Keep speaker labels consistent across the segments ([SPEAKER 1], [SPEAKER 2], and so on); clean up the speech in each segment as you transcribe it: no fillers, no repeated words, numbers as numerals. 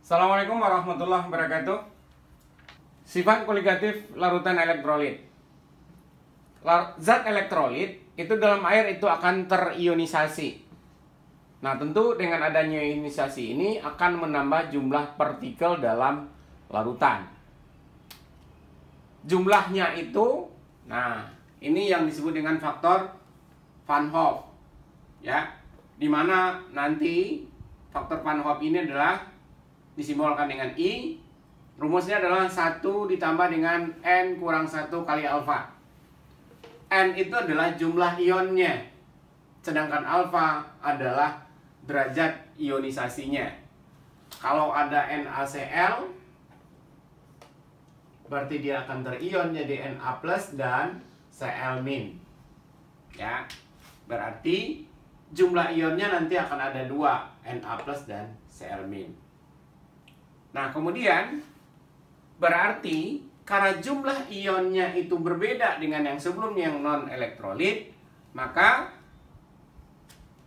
[SPEAKER 1] Assalamualaikum warahmatullahi wabarakatuh. Sifat koligatif larutan elektrolit. Zat elektrolit itu dalam air itu akan terionisasi. Nah, tentu dengan adanya ionisasi ini akan menambah jumlah partikel dalam larutan. Jumlahnya itu, nah, ini yang disebut dengan faktor Van Hoff. Ya, dimana nanti faktor Van Hoff ini adalah disimbolkan dengan I. Rumusnya adalah 1 ditambah dengan N kurang 1 kali alfa. N itu adalah jumlah ionnya, sedangkan alfa adalah derajat ionisasinya. Kalau ada NaCl, berarti dia akan terion jadi Na plus dan Cl min. Ya, berarti jumlah ionnya nanti akan ada 2, Na plus dan Cl min. Nah, kemudian berarti karena jumlah ionnya itu berbeda dengan yang sebelumnya yang non-elektrolit, maka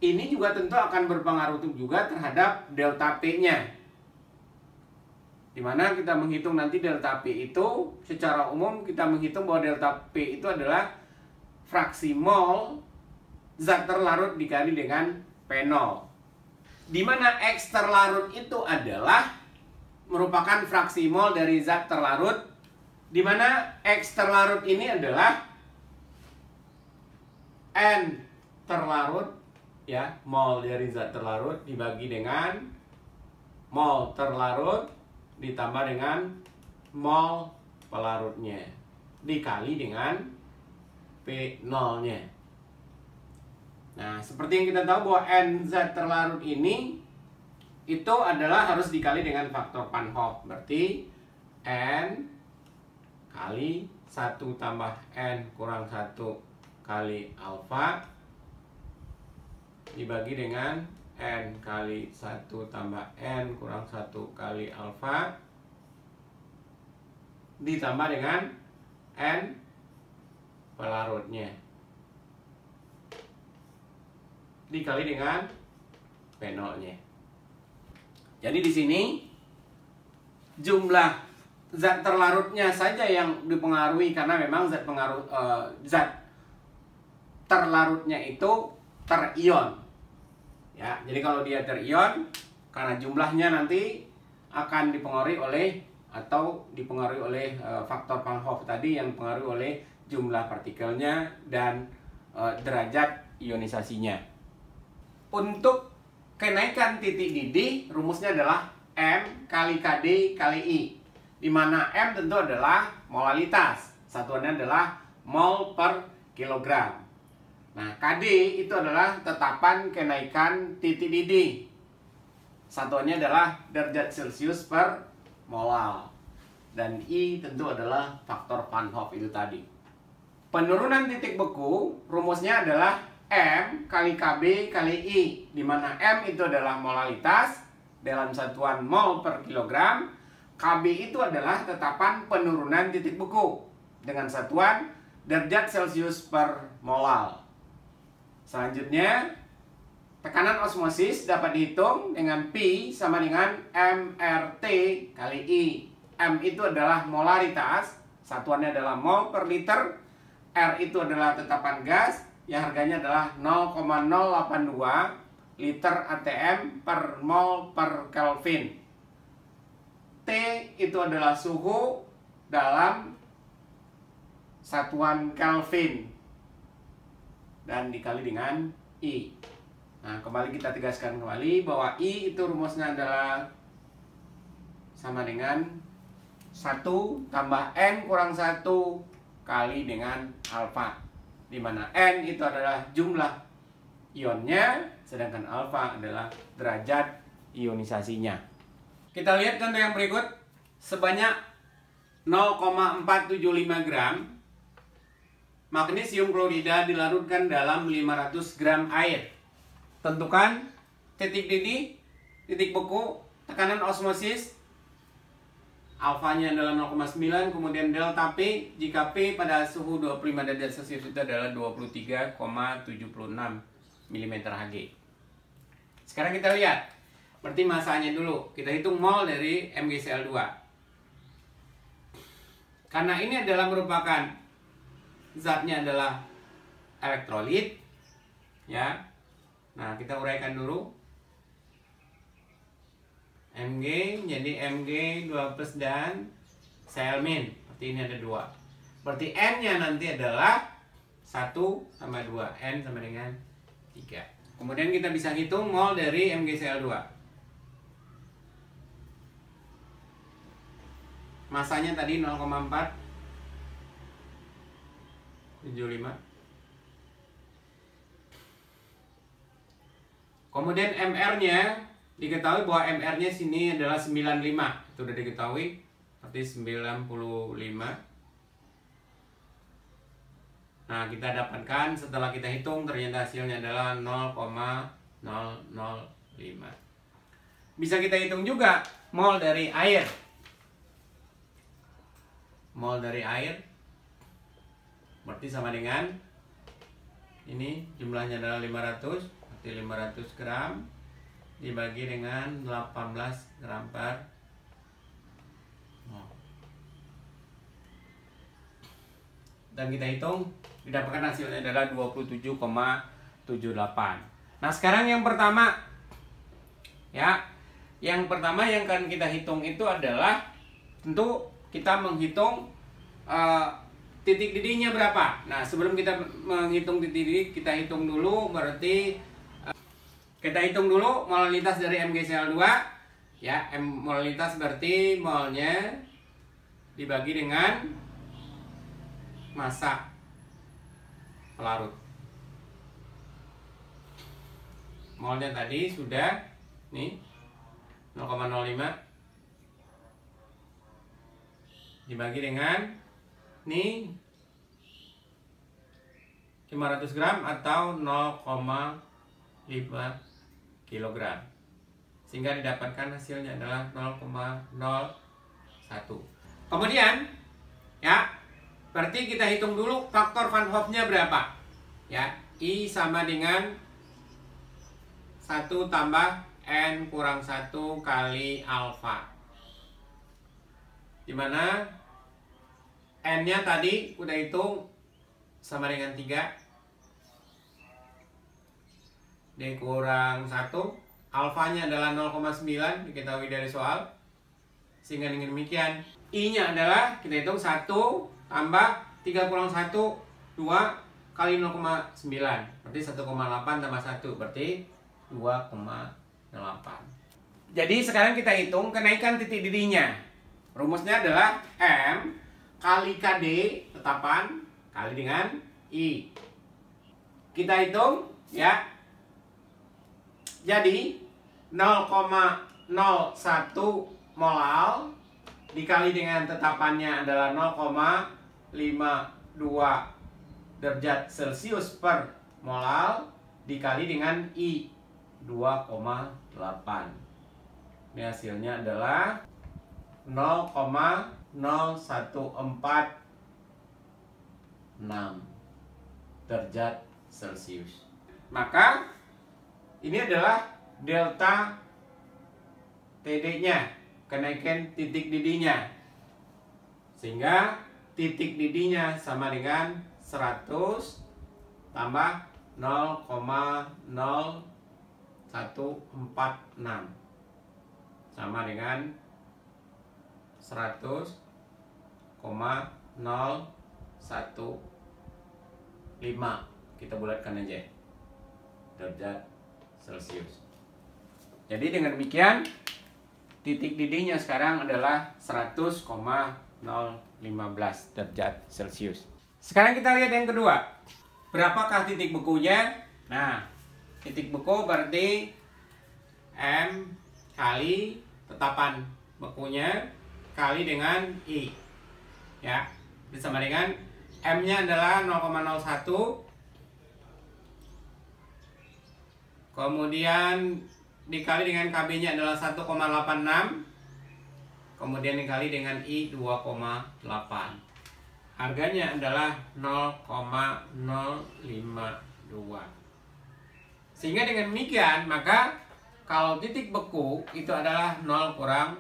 [SPEAKER 1] ini juga tentu akan berpengaruh juga terhadap delta P-nya. Dimana kita menghitung nanti delta P itu, secara umum kita menghitung bahwa delta P itu adalah fraksi mol zat terlarut dikali dengan P0. Dimana X terlarut itu adalah merupakan fraksi mol dari zat terlarut, di mana X terlarut ini adalah N terlarut, ya, mol dari zat terlarut dibagi dengan mol terlarut ditambah dengan mol pelarutnya dikali dengan P0-nya. Nah, seperti yang kita tahu bahwa N zat terlarut ini itu adalah harus dikali dengan faktor Van Hoff. Berarti N kali 1 tambah N kurang 1 kali alfa dibagi dengan N kali 1 tambah N kurang 1 kali alfa ditambah dengan N pelarutnya dikali dengan P0-nya. Jadi di sini jumlah zat terlarutnya saja yang dipengaruhi, karena memang zat terlarutnya itu terion. Ya, jadi kalau dia terion, karena jumlahnya nanti akan dipengaruhi oleh faktor Van Hoff tadi yang dipengaruhi oleh jumlah partikelnya dan derajat ionisasinya. Untuk kenaikan titik didih, rumusnya adalah M kali Kd kali I, di mana M tentu adalah molalitas, satuannya adalah mol per kilogram. Nah, Kd itu adalah tetapan kenaikan titik didih, satuannya adalah derajat Celcius per molal, dan I tentu adalah faktor Van Hoff itu tadi. Penurunan titik beku, rumusnya adalah M kali Kb kali I, di mana M itu adalah molalitas dalam satuan mol per kilogram. Kb itu adalah tetapan penurunan titik beku dengan satuan derajat Celcius per molal. Selanjutnya, tekanan osmosis dapat dihitung dengan Pi sama dengan MRT kali I. M itu adalah molaritas, satuannya adalah mol per liter. R itu adalah tetapan gas yang harganya adalah 0,082 liter atm per mol per Kelvin. T itu adalah suhu dalam satuan Kelvin dan dikali dengan I. Nah, kembali kita tegaskan kembali bahwa I itu rumusnya adalah sama dengan 1 tambah N kurang 1 kali dengan alfa, di mana N itu adalah jumlah ionnya, sedangkan alfa adalah derajat ionisasinya. Kita lihat contoh yang berikut. Sebanyak 0,475 gram magnesium klorida dilarutkan dalam 500 gram air. Tentukan titik didih, titik beku, tekanan osmosis. Alfanya adalah 0,9, kemudian delta P jika P pada suhu 25 derajat Celcius itu adalah 23,76 mm Hg. Sekarang kita lihat Berarti masanya dulu. Kita hitung mol dari MgCl2. Karena ini adalah merupakan zatnya adalah elektrolit, ya. Nah, kita uraikan dulu. Mg jadi Mg 2 plus dan Cl min. Berarti ini ada 2. Berarti N-nya nanti adalah 1 sama 2. N sama dengan 3. Kemudian kita bisa hitung mol dari MgCl2. Masanya tadi 0,475. Kemudian MR-nya diketahui bahwa MR-nya sini adalah 95. Itu sudah diketahui. Berarti 95. Nah, kita dapatkan setelah kita hitung ternyata hasilnya adalah 0,005. Bisa kita hitung juga mol dari air. Mol dari air berarti sama dengan ini jumlahnya adalah 500, berarti 500 gram dibagi dengan 18 gram per mol. Dan kita hitung didapatkan hasilnya adalah 27,78. Nah, sekarang yang pertama, ya, yang pertama yang akan kita hitung itu adalah tentu kita menghitung titik didihnya berapa. Nah, sebelum kita menghitung titik didih, kita hitung dulu, berarti kita hitung dulu molalitas dari MgCl2, ya. Molalitas berarti molnya dibagi dengan massa pelarut. Molnya tadi sudah nih 0,05 dibagi dengan nih 500 gram atau 0,5 kilogram, sehingga didapatkan hasilnya adalah 0,01. Kemudian, ya, berarti kita hitung dulu faktor Van Hoff-nya berapa, ya. I sama dengan 1 tambah N kurang 1 kali alfa, dimana N-nya tadi udah hitung sama dengan 3 D kurang 1, alfanya adalah 0,9 diketahui dari soal, sehingga dengan demikian I-nya adalah kita hitung 1 tambah 3 kurang 1 2 kali 0,9, berarti 1,8 tambah 1 berarti 2,8. Jadi sekarang kita hitung kenaikan titik didihnya. Rumusnya adalah M kali KD tetapan kali dengan I. Kita hitung, ya. Jadi 0,01 molal dikali dengan tetapannya adalah 0,52 derajat Celcius per molal dikali dengan I 2,8. Ini hasilnya adalah 0,0146 derajat Celcius. Maka ini adalah delta TD-nya, kenaikan titik didihnya. Sehingga titik didihnya sama dengan 100 tambah 0,0146 sama dengan 100,015. Kita bulatkan aja derajat Celcius. Jadi dengan demikian titik didihnya sekarang adalah 100,015 derajat Celcius. Sekarang kita lihat yang kedua. Berapakah titik bekunya? Nah, titik beku berarti M kali tetapan bekunya kali dengan I. Ya, sama dengan M-nya adalah 0,01. Kemudian dikali dengan KB-nya adalah 1,86. Kemudian dikali dengan I 2,8. Harganya adalah 0,052. Sehingga dengan demikian maka kalau titik beku itu adalah 0 kurang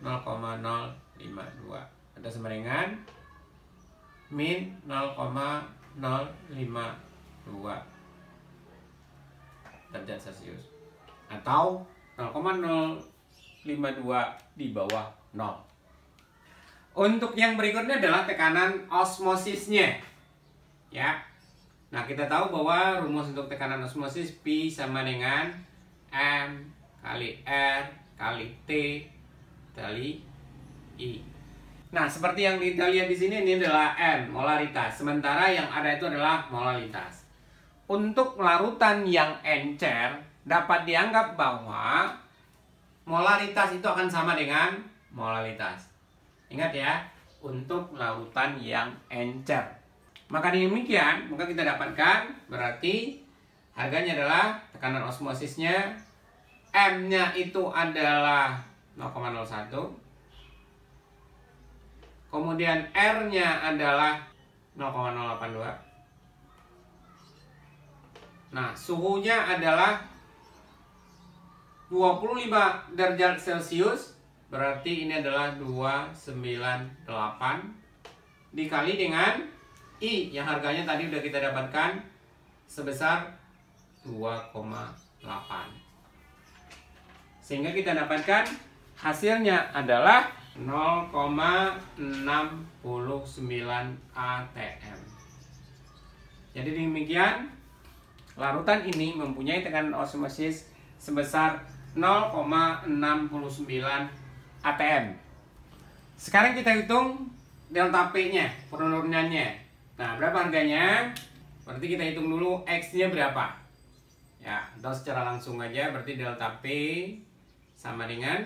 [SPEAKER 1] 0,052 atau sama dengan min 0,052 derajat Celcius atau 0,052 di bawah 0. Untuk yang berikutnya adalah tekanan osmosisnya. Ya. Nah, kita tahu bahwa rumus untuk tekanan osmosis P sama dengan M kali R kali T kali I. Nah, seperti yang kita lihat di sini, ini adalah M, molaritas. Sementara yang ada itu adalah molalitas. Untuk larutan yang encer, dapat dianggap bahwa molaritas itu akan sama dengan molalitas. Ingat ya, untuk larutan yang encer. Maka demikian, maka kita dapatkan berarti harganya adalah tekanan osmosisnya, M-nya itu adalah 0,01. Kemudian R-nya adalah 0,082. Nah, suhunya adalah 25 derajat Celcius. Berarti ini adalah 298 dikali dengan I yang harganya tadi udah kita dapatkan sebesar 2,8. Sehingga kita dapatkan hasilnya adalah 0,69 atm. Jadi demikian, larutan ini mempunyai tekanan osmosis sebesar 0,69 atm. Sekarang kita hitung delta P-nya, penurunannya. Nah, berapa harganya? Berarti kita hitung dulu X-nya berapa. Ya, atau secara langsung aja, berarti delta P sama dengan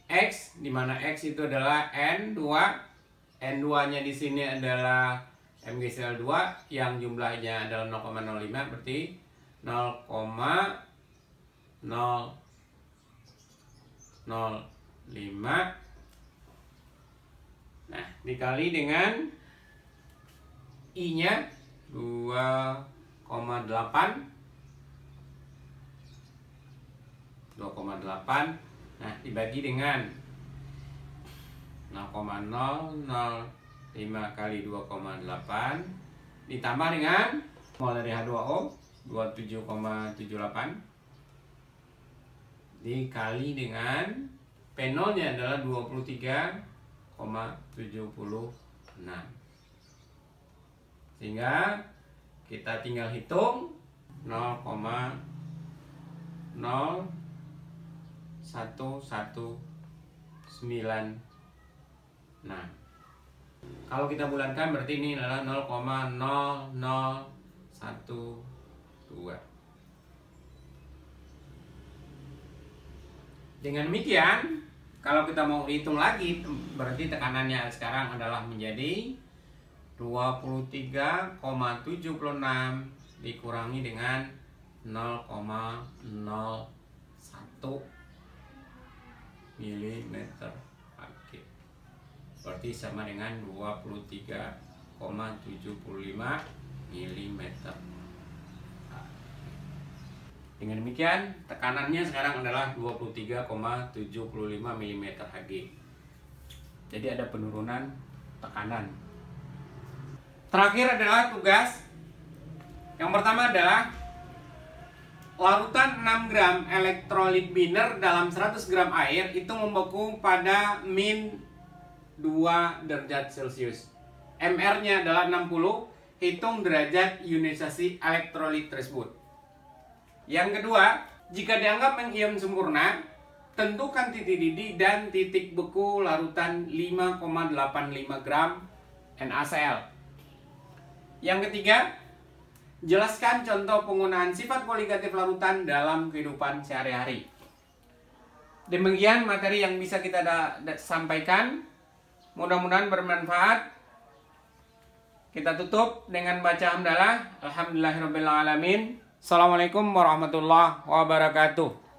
[SPEAKER 1] X, dimana X itu adalah N2. N2-nya di sini adalah MgCl2 yang jumlahnya adalah 0,05, berarti 0,005. Nah, dikali dengan I-nya 2,8. Nah, dibagi dengan 0,005 kali 2,8 ditambah dengan mol dari H2O 27,78 dikali dengan P0-nya adalah 23,76. Sehingga kita tinggal hitung 0,01196. Kalau kita bulatkan berarti ini adalah 0,0012. Dengan demikian, kalau kita mau hitung lagi, berarti tekanannya sekarang adalah menjadi 23,76 dikurangi dengan 0,01 mm Hg. Berarti sama dengan 23,75 mm. Dengan demikian, tekanannya sekarang adalah 23,75 mm Hg. Jadi ada penurunan tekanan. Terakhir adalah tugas. Yang pertama adalah larutan 6 gram elektrolit binder dalam 100 gram air itu membeku pada min 2 derajat Celcius. MR-nya adalah 60. Hitung derajat ionisasi elektrolit tersebut. Yang kedua, jika dianggap mengion sempurna, tentukan titik didih dan titik beku larutan 5,85 gram NaCl. Yang ketiga, jelaskan contoh penggunaan sifat kualitatif larutan dalam kehidupan sehari-hari. Demikian materi yang bisa kita sampaikan. Mudah-mudahan bermanfaat. Kita tutup dengan baca hamdalah. Alhamdulillahirabbil alamin. Assalamualaikum warahmatullahi wabarakatuh.